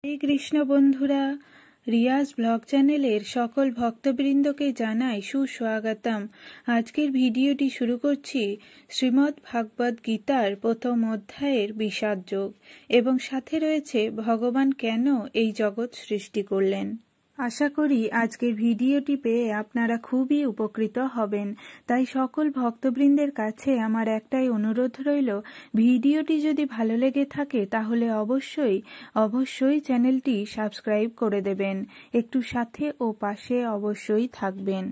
হরে কৃষ্ণ বন্ধুরা, রিয়াজ ব্লগ চ্যানেলের সকল ভক্তবৃন্দকে জানাই সুস্বাগতম। আজকের ভিডিওটি শুরু করছি শ্রীমদ্ ভাগবত গীতার প্রথম অধ্যায়ের বিষাদ যোগ এবং সাথে রয়েছে ভগবান কেন এই জগৎ সৃষ্টি করলেন। আশা করি আজকের ভিডিওটি পেয়ে আপনারা খুবই উপকৃত হবেন। তাই সকল ভক্তবৃন্দের কাছে আমার একটাই অনুরোধ রইল, ভিডিওটি যদি ভালো লেগে থাকে তাহলে অবশ্যই চ্যানেলটি সাবস্ক্রাইব করে দেবেন। একটু সাথে ও পাশে অবশ্যই থাকবেন।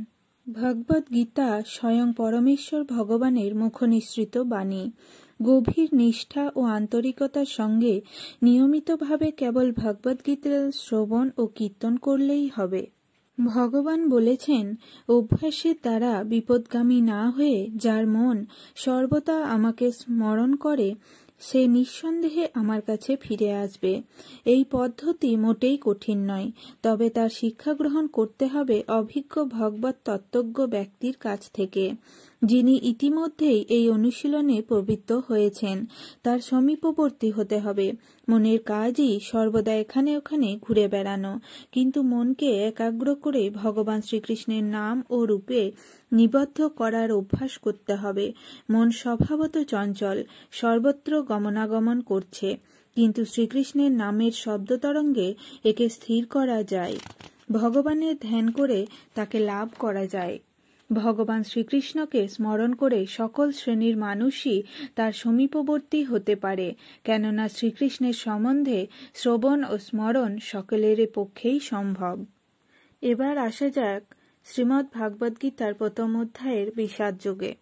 ভগবদ গীতা স্বয়ং পরমেশ্বর ভগবানের মুখনিসৃত বাণী। গভীর নিষ্ঠা ও আন্তরিকতার সঙ্গে নিয়মিতভাবে কেবল ভগবদ্গীতা শ্রবণ ও কীর্তন করলেই হবে। ভগবান বলেছেন, অভ্যাসের দ্বারা বিপদগামী না হয়ে যার মন সর্বদা আমাকে স্মরণ করে সে নিঃসন্দেহে আমার কাছে ফিরে আসবে। এই পদ্ধতি মোটেই কঠিন নয়, তবে তার শিক্ষা গ্রহণ করতে হবে অভিজ্ঞ ভগবত তত্ত্বজ্ঞ ব্যক্তির কাছ থেকে, যিনি ইতিমধ্যেই এই অনুশীলনে প্রবৃত্ত হয়েছেন। তার সমীপবর্তী হতে হবে। মনের কাজই সর্বদা এখানে ওখানে ঘুরে বেড়ানো, কিন্তু মনকে একাগ্র করে ভগবান শ্রীকৃষ্ণের নাম ও রূপে নিবদ্ধ করার অভ্যাস করতে হবে। মন স্বভাবত চঞ্চল, সর্বত্র গমনাগমন করছে, কিন্তু শ্রীকৃষ্ণের নামের শব্দতরঙ্গে একে স্থির করা যায়। ভগবানের ধ্যান করে তাকে লাভ করা যায়। ভগবান শ্রীকৃষ্ণকে স্মরণ করে সকল শ্রেণীর মানুষই তার সমীপবর্তী হতে পারে, কেননা শ্রীকৃষ্ণের সম্বন্ধে শ্রবণ ও স্মরণ সকলের পক্ষেই সম্ভব। এবার আসা যাক শ্রীমদ্ ভাগবদ্গীতার প্রথম অধ্যায়ের বিষাদ যোগে।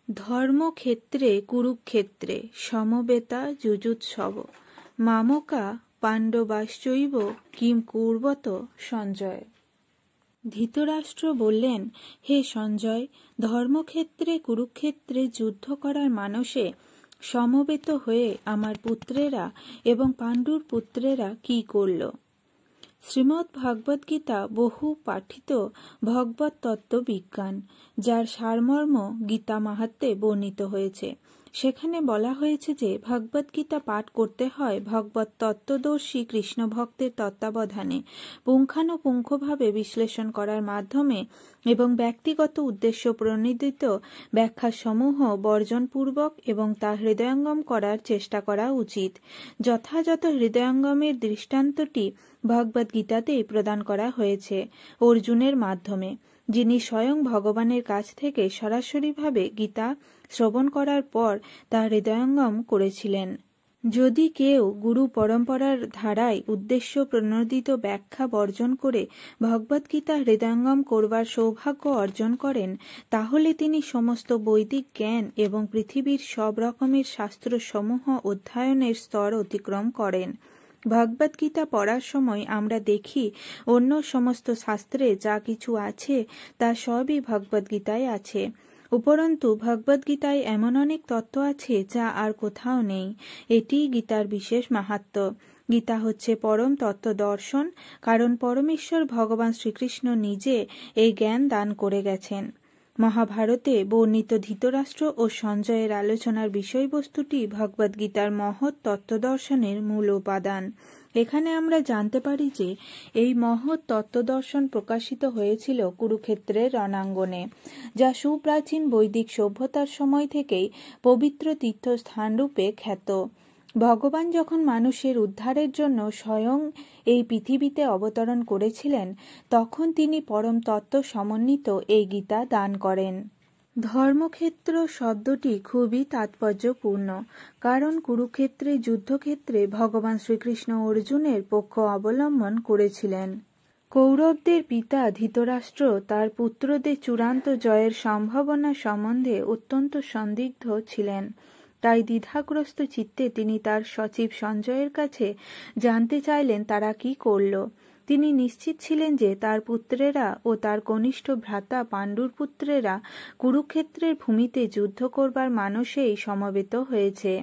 ধর্মক্ষেত্রে কুরুক্ষেত্রে সমবেতা যুযুৎসব মামকা পাণ্ডবাশ্চৈব কিম কুর্বত সঞ্জয়। ধৃতরাষ্ট্র বললেন, হে সঞ্জয়, ধর্মক্ষেত্রে কুরুক্ষেত্রে যুদ্ধ করার মানসে সমবেত হয়ে আমার পুত্রেরা এবং পাণ্ডুর পুত্রেরা কি করল? শ্রীমদ্ ভাগবদ্গীতা বহু পাঠিত ভগবত তত্ত্ব বিজ্ঞান, যার সারমর্ম গীতা মাহাত্ম্যে বর্ণিত হয়েছে। সেখানে বলা হয়েছে যে ভগবদ্গীতা পাঠ করতে হয় ভগবত তত্ত্বদর্শী কৃষ্ণ ভক্তের তত্ত্বাবধানে, পুঙ্খানুপুঙ্খভাবে বিশ্লেষণ করার মাধ্যমে এবং ব্যক্তিগত উদ্দেশ্য প্রণোদিত ব্যাখ্যাসমূহ বর্জনপূর্বক এবং তা হৃদয়ঙ্গম করার চেষ্টা করা উচিত। যথাযথ হৃদয়ঙ্গমের দৃষ্টান্তটি ভগবদ্গীতাতেই প্রদান করা হয়েছে অর্জুনের মাধ্যমে, যিনি স্বয়ং ভগবানের কাছ থেকে সরাসরিভাবে গীতা শ্রবণ করার পর তা হৃদয়ঙ্গম করেছিলেন। যদি কেউ গুরু পরম্পরার ধারায় উদ্দেশ্য প্রণোদিত ব্যাখ্যা বর্জন করে ভগবদ্গীতা হৃদয়ঙ্গম করবার সৌভাগ্য অর্জন করেন, তাহলে তিনি সমস্ত বৈদিক জ্ঞান এবং পৃথিবীর সব রকমের শাস্ত্রসমূহ অধ্যয়নের স্তর অতিক্রম করেন। ভগবদ্গীতা পড়ার সময় আমরা দেখি অন্য সমস্ত শাস্ত্রে যা কিছু আছে তা সবই ভগবদ্গীতায় আছে। উপরন্তু ভগবদ্গীতায় এমন অনেক তত্ত্ব আছে যা আর কোথাও নেই। এটিই গীতার বিশেষ মাহাত্ম্য। গীতা হচ্ছে পরম তত্ত্ব দর্শন, কারণ পরমেশ্বর ভগবান শ্রীকৃষ্ণ নিজে এই জ্ঞান দান করে গেছেন। মহাভারতে বর্ণিত ধৃতরাষ্ট্র ও সঞ্জয়ের আলোচনার বিষয়বস্তুটি ভগবদ্গীতার মহৎ তত্ত্বদর্শনের মূল উপাদান। এখানে আমরা জানতে পারি যে এই মহৎ তত্ত্বদর্শন প্রকাশিত হয়েছিল কুরুক্ষেত্রের রণাঙ্গনে, যা সুপ্রাচীন বৈদিক সভ্যতার সময় থেকেই পবিত্র তীর্থস্থানরূপে খ্যাত। ভগবান যখন মানুষের উদ্ধারের জন্য স্বয়ং এই পৃথিবীতে অবতরণ করেছিলেন, তখন তিনি পরম তত্ত্ব সমন্বিত এই গীতা দান করেন। ধর্মক্ষেত্র শব্দটি খুবই তাৎপর্যপূর্ণ, কারণ কুরুক্ষেত্রে যুদ্ধক্ষেত্রে ভগবান শ্রীকৃষ্ণ অর্জুনের পক্ষ অবলম্বন করেছিলেন। কৌরবদের পিতা ধৃতরাষ্ট্র তার পুত্রদের চূড়ান্ত জয়ের সম্ভাবনা সম্বন্ধে অত্যন্ত সন্দিগ্ধ ছিলেন। তাই দ্বিধাগ্রস্ত চিত্তে তিনি তার সচিব সঞ্জয়ের কাছে জানতে চাইলেন তারা কি করল। তিনি নিশ্চিত ছিলেন যে তার পুত্রেরা ও তার কনিষ্ঠ ভ্রাতা পাণ্ডুর পুত্রেরা কুরুক্ষেত্রের ভূমিতে যুদ্ধ করবার মানসেই সমবেত হয়েছে।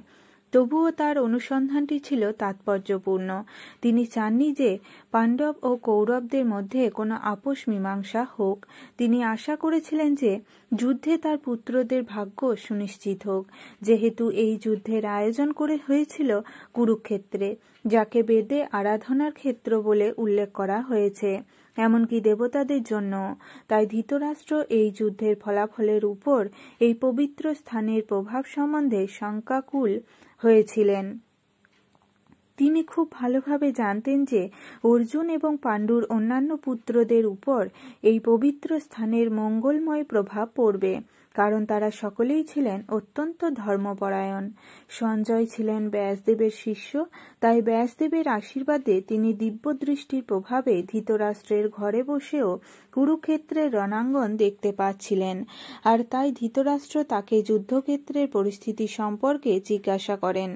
তবুও তার অনুসন্ধানটি ছিল তাৎপর্যপূর্ণ। তিনি চাননি যে পাণ্ডব ও কৌরবদের মধ্যে কোনো আপোষ মীমাংসা হোক। তিনি আশা করেছিলেন যে যুদ্ধে তার পুত্রদের ভাগ্য সুনিশ্চিত হোক, যেহেতু এই যুদ্ধের আয়োজন করে হয়েছিল কুরুক্ষেত্রে, যাকে বেদে আরাধনার ক্ষেত্র বলে উল্লেখ করা হয়েছে, এমনকি দেবতাদের জন্য। তাই ধৃতরাষ্ট্র এই যুদ্ধের ফলাফলের উপর এই পবিত্র স্থানের প্রভাব সম্বন্ধে শঙ্কাকুল হয়েছিলেন। তিনি খুব ভালোভাবে জানতেন যে অর্জুন এবং পাণ্ডুর অন্যান্য পুত্রদের উপর এই পবিত্র স্থানের মঙ্গলময় প্রভাব পড়বে, কারণ তারা সকলেই ছিলেন অত্যন্ত ধর্মপরায়ণ। সঞ্জয় ছিলেন ব্যাসদেবের শিষ্য, তাই ব্যাসদেবের আশীর্বাদে তিনি দিব্যদৃষ্টির প্রভাবে ধৃতরাষ্ট্রের ঘরে বসেও কুরুক্ষেত্রের রণাঙ্গন দেখতে পাচ্ছিলেন, আর তাই ধৃতরাষ্ট্র তাকে যুদ্ধক্ষেত্রের পরিস্থিতি সম্পর্কে জিজ্ঞাসা করেন।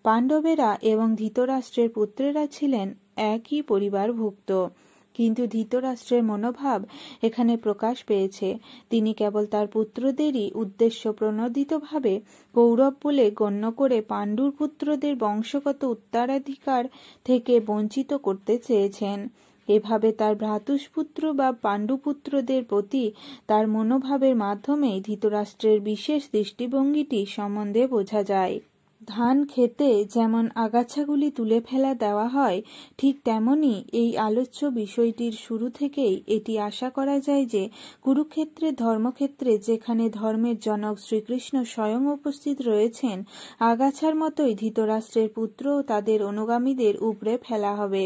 পাণ্ডবেরা এবং ধৃতরাষ্ট্রের পুত্রেরা ছিলেন একই পরিবারভুক্ত, কিন্তু ধৃতরাষ্ট্রের মনোভাব এখানে প্রকাশ পেয়েছে। তিনি কেবল তার পুত্রদেরই উদ্দেশ্য প্রণোদিতভাবে কৌরব বলে গণ্য করে পাণ্ডুর পুত্রদের বংশগত উত্তরাধিকার থেকে বঞ্চিত করতে চেয়েছেন। এভাবে তার ভ্রাতুষ্পুত্র বা পাণ্ডুপুত্রদের প্রতি তার মনোভাবের মাধ্যমেই ধৃতরাষ্ট্রের বিশেষ দৃষ্টিভঙ্গিটি সম্বন্ধে বোঝা যায়। ধান খেতে যেমন আগাছাগুলি তুলে ফেলা দেওয়া হয়, ঠিক তেমনি এই আলোচ্য বিষয়টির শুরু থেকেই এটি আশা করা যায় যে কুরুক্ষেত্রের ধর্মক্ষেত্রে, যেখানে ধর্মের জনক শ্রীকৃষ্ণ স্বয়ং উপস্থিত রয়েছেন, আগাছার মতোই ধৃতরাষ্ট্রের পুত্র ও তাদের অনুগামীদের উপড়ে ফেলা হবে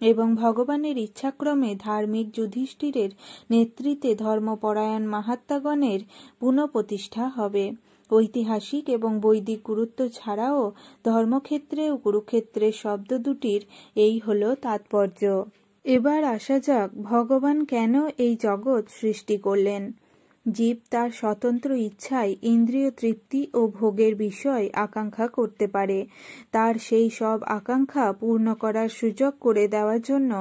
এবং ভগবানের ইচ্ছাক্রমে ধার্মিক যুধিষ্ঠিরের নেতৃত্বে ধর্মপরায়ণ মাহাত্মাগণের পুনঃপ্রতিষ্ঠা হবে। ঐতিহাসিক এবং বৈদিক গুরুত্ব ছাড়াও ধর্মক্ষেত্রে ও কুরুক্ষেত্রের শব্দ দুটির এই হল তাৎপর্য। এবার আসা যাক ভগবান কেন এই জগৎ সৃষ্টি করলেন। জীব তার স্বতন্ত্র ইচ্ছায় ইন্দ্রিয় তৃপ্তি ও ভোগের বিষয় আকাঙ্ক্ষা করতে পারে। তার সেই সব আকাঙ্ক্ষা পূর্ণ করার সুযোগ করে দেওয়ার জন্য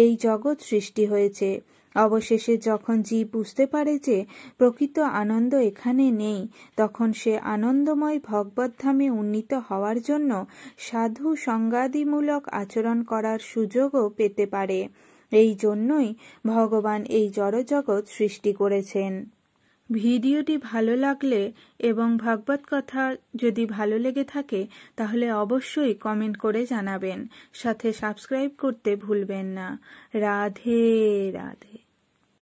এই জগৎ সৃষ্টি হয়েছে। অবশেষে যখন জীব বুঝতে পারে যে প্রকৃত আনন্দ এখানে নেই, তখন সে আনন্দময় ভগবদ্ধামে উন্নীত হওয়ার জন্য সাধু সঙ্গাদিমূলক আচরণ করার সুযোগও পেতে পারে। এই জন্যই ভগবান এই জড়জগৎ সৃষ্টি করেছেন। ভিডিওটি ভালো লাগলে এবং ভাগবত কথা যদি ভালো লেগে থাকে তাহলে অবশ্যই কমেন্ট করে জানাবেন, সাথে সাবস্ক্রাইব করতে ভুলবেন না। রাধে রাধে।